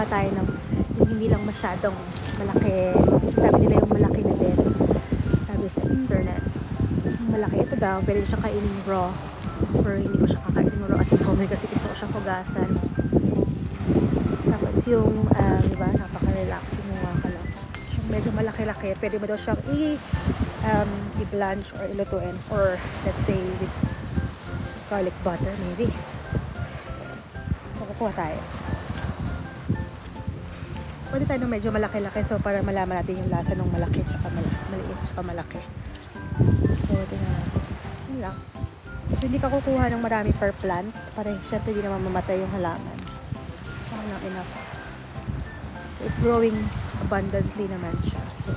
kuha tayo ng yung hindi lang masyadong malaki. Sabi nila yung malaki na din. Sabi sa internet. Yung malaki ito daw, pero siya kainin raw. Pero hindi ko siya kakainin raw at hindi kasi gusto ko siyang hugasan. Tapos yung, diba, napaka-relaxing yung mga kalong. Yung medyo malaki-laki, pwede mo daw siyang i-blanch or ilutuin. Or, let's say, with garlic butter, maybe. So, kukuha tayo. Pwede tayo ng medyo malaki-laki, so para malaman natin yung lasa ng malaki tsaka maliit tsaka malaki. So, tingnan natin. Yun lang. So, hindi ka kukuha ng marami per plant para syempre hindi naman mamatay yung halaman. So, lang enough. So, it's growing abundantly naman siya. So,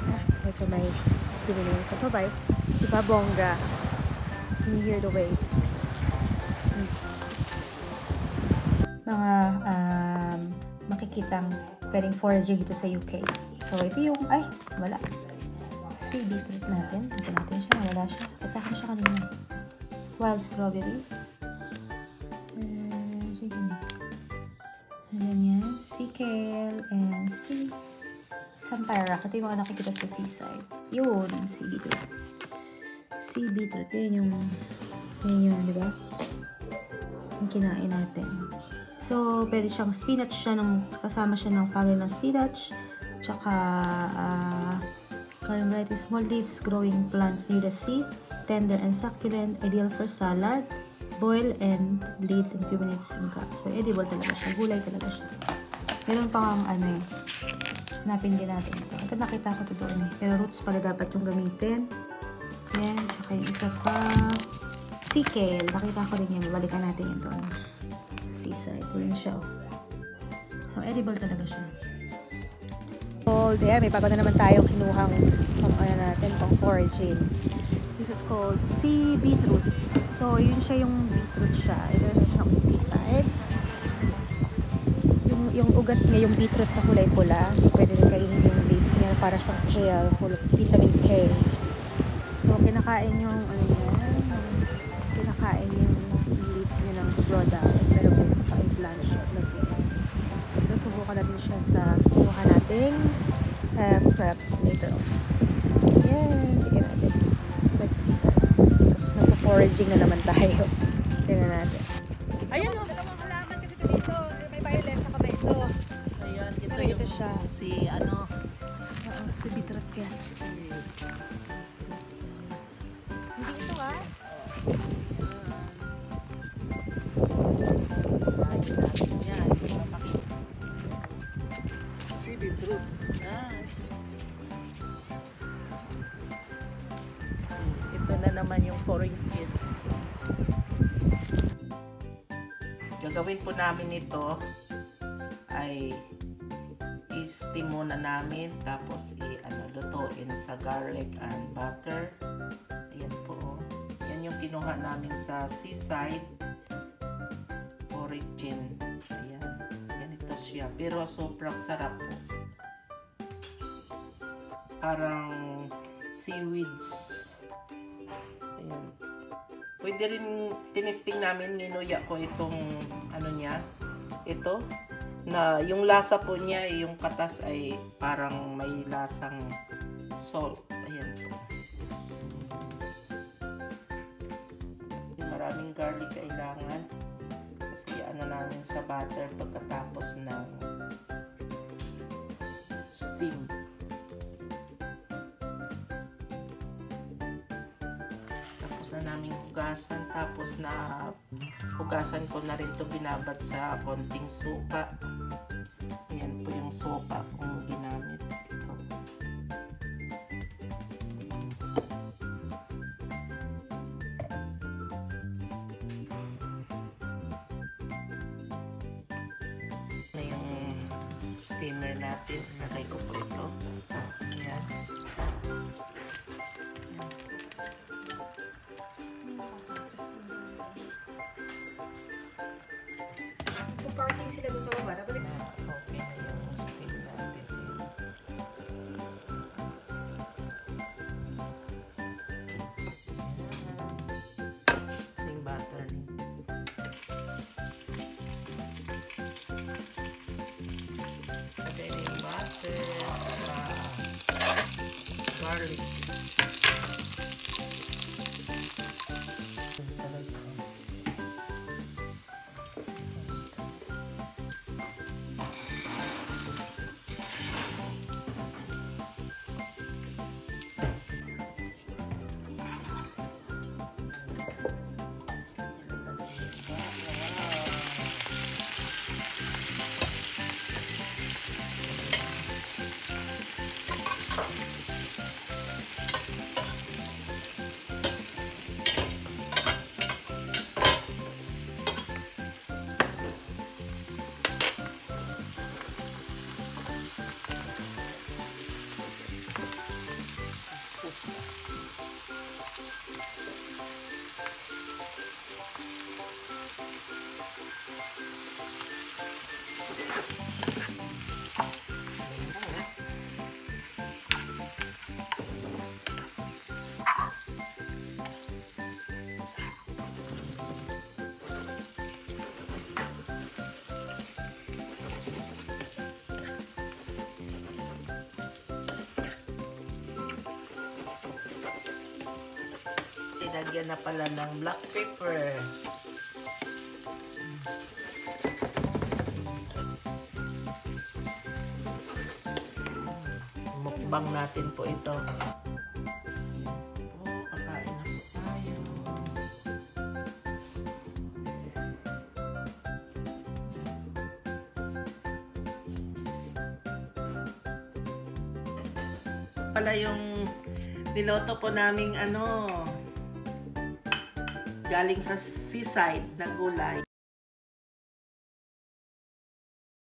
yan. Medyo may binili sa babay. Diba, bongga? Can you hear the waves? Mga makikitang pwedeng foraging dito sa UK. So, ito yung, ay, wala. Sea beetroot natin. Ito natin siya. Wala siya. Patakan siya kanina. Wild strawberry. Ayan yan. Sea kale and sea sampara. Ito yung mga nakikita sa seaside. Yun, sea beetroot. Sea beetroot. Yan yung, di ba? Yung kinain natin. So, pwede siyang spinach siya, kasama siya ng family ng spinach, tsaka currant variety small leaves, growing plants near the sea, tender and succulent, ideal for salad, boil and bleed in 2 minutes. So, edible talaga siya, gulay talaga siya. Meron pa kang hanapin din natin ito. Ito nakita ko ito doon eh. Pero roots pala dapat yung gamitin. Yan, tsaka yung isa pa, sea kale. Nakita ko rin yan, balikan natin ito. Seaside. Puro siya. So, edible talaga siya. So, there, may bago na naman tayong kinuhang pang foraging. This is called sea beetroot. So, yun siya yung beetroot siya. Ito na siya sa seaside. Yung ugat niya, yung beetroot na kulay pula. So, pwede rin kainin yung leaves niya para siyang kale, full of vitamin K. So, kinakain yung, kinakain yung leaves niya ng broda. Pero blanch lagi. So, subukan natin siya sa kuha nating crabs later on. Yan, tignan natin. Let's see sa nagpo-foraging na naman tayo. Tignan natin. Ayan o, dalawang halaman kasi dito. May violet saka may ito. Ayan, ito pero yung siya. si Si beetroot yan. Hindi ito ha? Yan, Si beetroot. Ito na naman yung foreign kid. Gagawin po namin ito ay i-steam muna namin tapos lutuin sa garlic and butter. Ayan po. Yan yung kinuha namin sa seaside origin. Ayan. Ganito siya. Pero sobrang sarap po. Parang seaweeds. Ayan. Pwede rin tinisting namin, ninuya ko itong niya. Ito. Na yung lasa po niya, yung katas ay parang may lasang salt. Ayan po. Maraming garlic kailangan. Kasi namin sa butter pagkatapos ng steam. Tapos na namin hugasan. Tapos na hugasan ko na rin ito, binabad sa konting suka. Ayan po yung suka kung ginamit. Ito. Na yung steamer natin. Nagay ko po ito. Ayan. Parking sila dun sa baba. Okay na yung steam natin. Yung butter. Lagyan na pala ng black pepper. Mukbang natin po ito. Kakain na po tayo. Pala yung niloto po naming galing sa seaside na gulay.